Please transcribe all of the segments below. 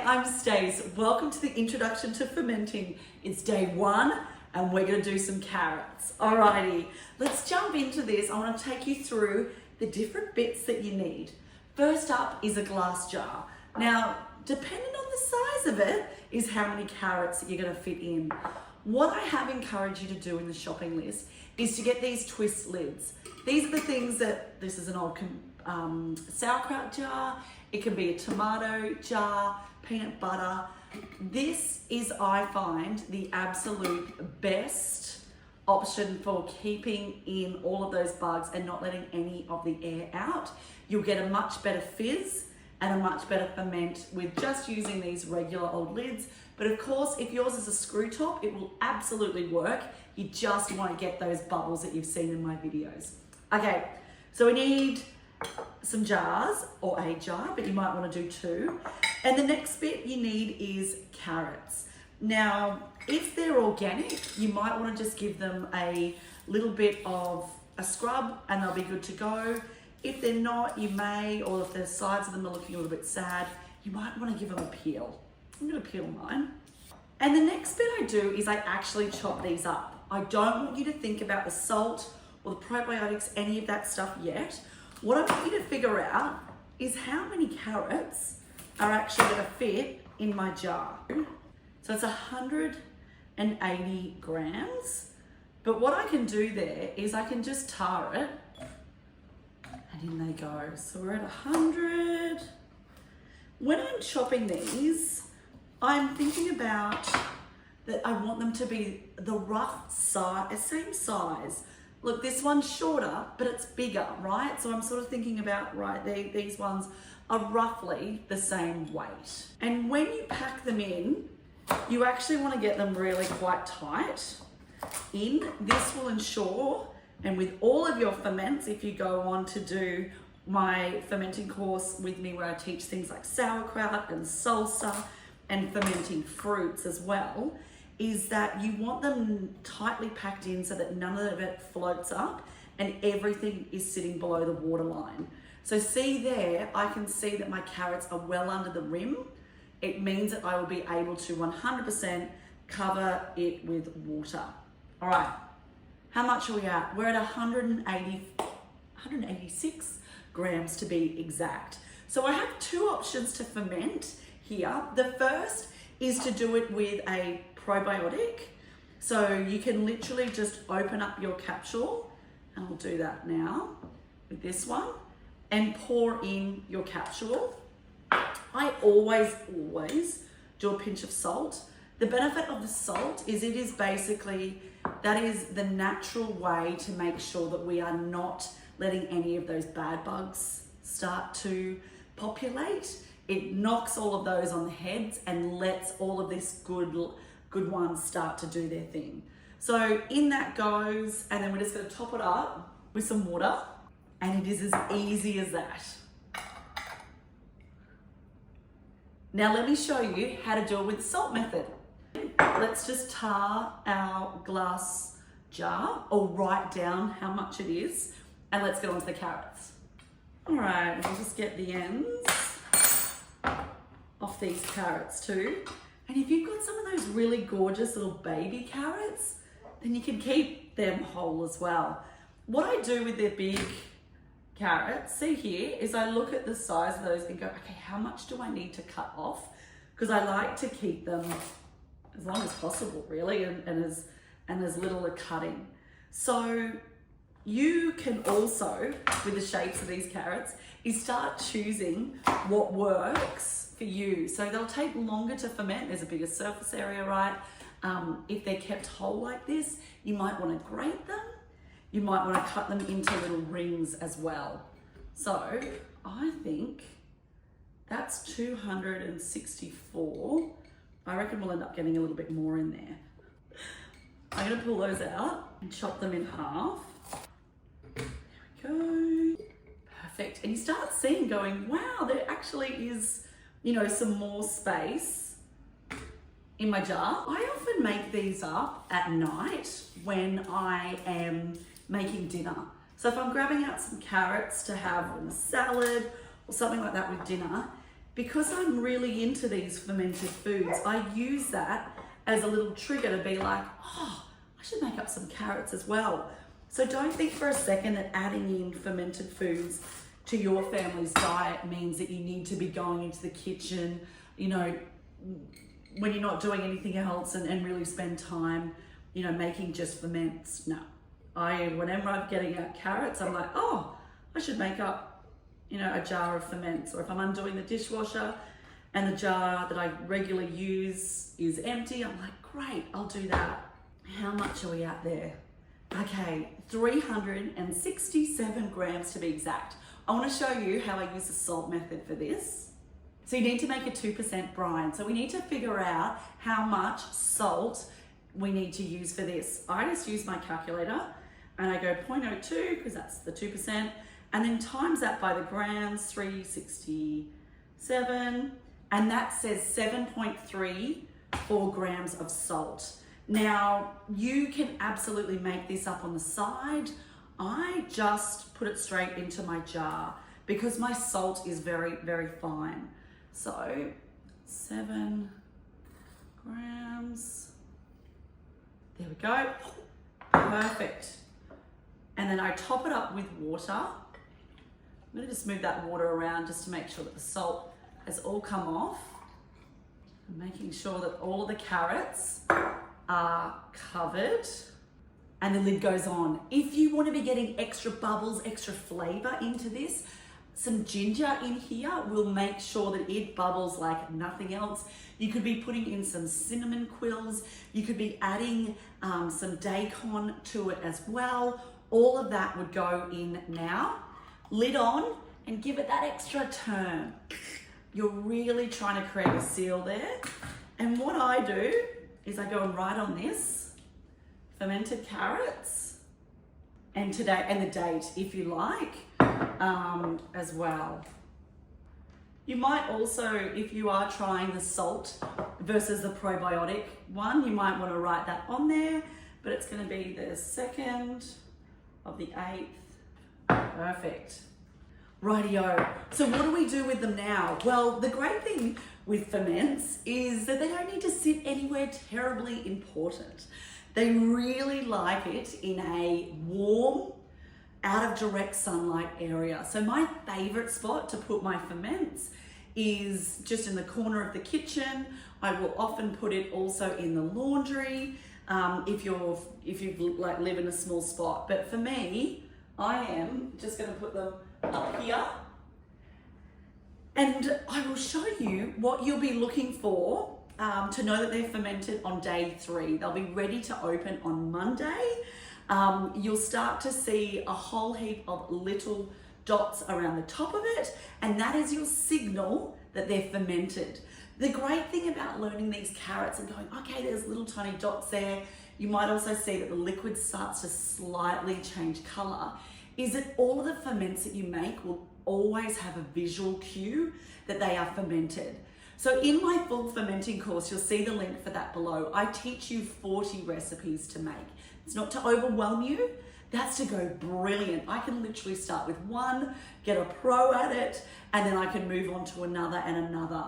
I'm Stace. Welcome to the introduction to fermenting. It's day 1 and we're going to do some carrots. Alrighty, let's jump into this. I want to take you through the different bits that you need. First up is a glass jar. Now, depending on the size of it is how many carrots that you're going to fit in. What I have encouraged you to do in the shopping list is to get these twist lids. These are the things that, this is an old sauerkraut jar, it can be a tomato jar, peanut butter. This is, I find, the absolute best option for keeping in all of those bugs and not letting any of the air out. You'll get a much better fizz and a much better ferment with just using these regular old lids. But of course, if yours is a screw top, it will absolutely work. You just want to get those bubbles that you've seen in my videos. Okay, so we need some jars, or a jar, but you might want to do 2. And the next bit you need is carrots. Now, if they're organic, you might want to just give them a little bit of a scrub and they'll be good to go. If they're not, you may, or if the sides of them are looking a little bit sad, you might want to give them a peel. I'm going to peel mine. And the next bit I do is I actually chop these up. I don't want you to think about the salt or the probiotics, any of that stuff yet. What I want you to figure out is how many carrots are actually going to fit in my jar. So it's 180 grams. But what I can do there is I can just tar it and in they go. So we're at 100. When I'm chopping these, I'm thinking about that I want them to be the rough size, same size. Look, this one's shorter, but it's bigger, right? So I'm sort of thinking about, right, these ones are roughly the same weight. And when you pack them in, you actually want to get them really quite tight in. This will ensure, and with all of your ferments, if you go on to do my fermenting course with me where I teach things like sauerkraut and salsa and fermenting fruits as well, is that you want them tightly packed in so that none of it floats up and everything is sitting below the waterline. So see there, I can see that my carrots are well under the rim. It means that I will be able to 100% cover it with water. All right, how much are we at? We're at 186 grams to be exact. So I have 2 options to ferment here. The first is to do it with a probiotic. So you can literally just open up your capsule, and I'll do that now with this one, and pour in your capsule. I always do a pinch of salt. The benefit of the salt is it is basically, that is the natural way to make sure that we are not letting any of those bad bugs start to populate. It knocks all of those on the heads and lets all of this good ones start to do their thing. So in that goes, and then we're just going to top it up with some water, and it is as easy as that. Now let me show you how to do it with the salt method. Let's just tar our glass jar, or write down how much it is, and let's get on to the carrots. All right, we'll just get the ends off these carrots too. And if you've got some of those really gorgeous little baby carrots, then you can keep them whole as well. What I do with the big carrots, see here, is I look at the size of those and go, okay, how much do I need to cut off? Because I like to keep them as long as possible, really, and as little a cutting. So you can also, with the shapes of these carrots, is start choosing what works for you. So they'll take longer to ferment. There's a bigger surface area, right? If they're kept whole like this, you might want to grate them. You might want to cut them into little rings as well. So I think that's 264. I reckon we'll end up getting a little bit more in there. I'm going to pull those out and chop them in half. There we go. Perfect. And you start seeing going, wow, there actually is, you know, some more space in my jar. I often make these up at night when I am making dinner. So if I'm grabbing out some carrots to have in a salad or something like that with dinner, because I'm really into these fermented foods, I use that as a little trigger to be like, oh, I should make up some carrots as well. So don't think for a second that adding in fermented foods to your family's diet means that you need to be going into the kitchen, you know, when you're not doing anything else and really spend time, you know, making just ferments. No, whenever I'm getting out carrots, I'm like, oh, I should make up, you know, a jar of ferments. Or if I'm undoing the dishwasher and the jar that I regularly use is empty, I'm like, great, I'll do that. How much are we at there? Okay, 367 grams to be exact. I want to show you how I use the salt method for this. So you need to make a 2% brine. So we need to figure out how much salt we need to use for this. I just use my calculator and I go 0.02 because that's the 2%, and then times that by the grams, 367, and that says 7.34 grams of salt. Now, you can absolutely make this up on the side. I just put it straight into my jar because my salt is very, very fine. So 7 grams, there we go, perfect. And then I top it up with water. I'm gonna just move that water around just to make sure that the salt has all come off. I'm making sure that all of the carrots are covered, and the lid goes on. If you want to be getting extra bubbles, extra flavor into this, some ginger in here will make sure that it bubbles like nothing else. You could be putting in some cinnamon quills. You could be adding some daikon to it as well. All of that would go in now. Lid on and give it that extra turn. You're really trying to create a seal there. And what I do is I go and write on this, fermented carrots, and today, and the date if you like, as well. You might also, if you are trying the salt versus the probiotic one, you might want to write that on there, but it's going to be the 2nd of the 8th. Perfect. Rightio. So what do we do with them now? Well, the great thing with ferments is that they don't need to sit anywhere terribly important. They really like it in a warm, out of direct sunlight area. So my favorite spot to put my ferments is just in the corner of the kitchen. I will often put it also in the laundry if you like live in a small spot. But for me, I am just going to put them up here, and I will show you what you'll be looking for to know that they're fermented on day 3. They'll be ready to open on Monday. You'll start to see a whole heap of little dots around the top of it, and that is your signal that they're fermented. The great thing about learning these carrots and going, okay, there's little tiny dots there, you might also see that the liquid starts to slightly change color, is that all of the ferments that you make will always have a visual cue that they are fermented. So in my full fermenting course, you'll see the link for that below. I teach you 40 recipes to make. It's not to overwhelm you, that's to go brilliant. I can literally start with one, get a pro at it, and then I can move on to another and another.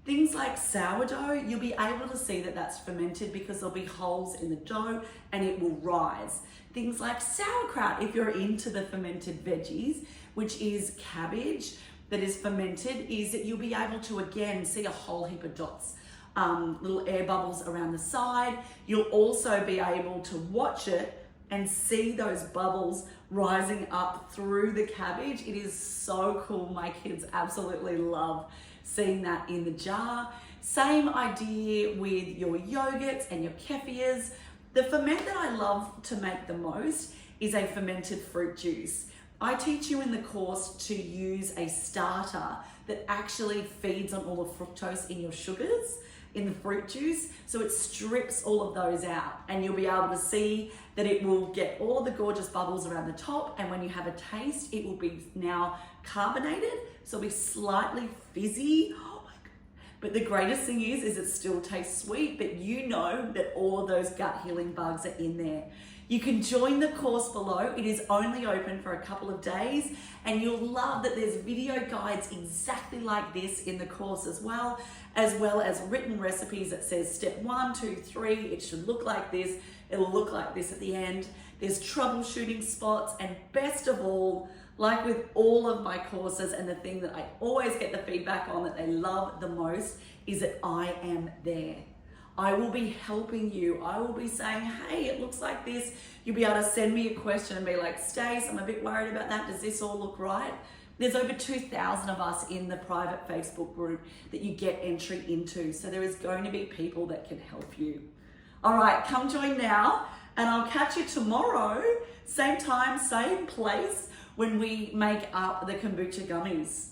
Things like sourdough, you'll be able to see that that's fermented because there'll be holes in the dough and it will rise. Things like sauerkraut, if you're into the fermented veggies, which is cabbage that is fermented, is that you'll be able to again see a whole heap of dots, little air bubbles around the side. You'll also be able to watch it and see those bubbles rising up through the cabbage. It is so cool. My kids absolutely love seeing that in the jar. Same idea with your yogurts and your kefirs. The ferment that I love to make the most is a fermented fruit juice. I teach you in the course to use a starter that actually feeds on all the fructose in your sugars in the fruit juice, so it strips all of those out, and you'll be able to see that it will get all of the gorgeous bubbles around the top, and when you have a taste, it will be now carbonated, so it'll be slightly fizzy. Oh my God. But the greatest thing is it still tastes sweet, but you know that all of those gut healing bugs are in there. You can join the course below. It is only open for a couple of days, and you'll love that there's video guides exactly like this in the course as well as written recipes that says step 1, 2, 3, it should look like this, it'll look like this at the end. There's troubleshooting spots, and best of all, like with all of my courses, and the thing that I always get the feedback on that they love the most is that I am there. I will be helping you. I will be saying, hey, it looks like this. You'll be able to send me a question and be like, Stace, I'm a bit worried about that. Does this all look right? There's over 2,000 of us in the private Facebook group that you get entry into. So there is going to be people that can help you. All right, come join now, and I'll catch you tomorrow, same time, same place, when we make up the kombucha gummies.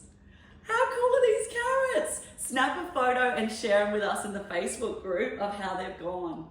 How cool are these carrots? Snap a photo and share them with us in the Facebook group of how they've gone.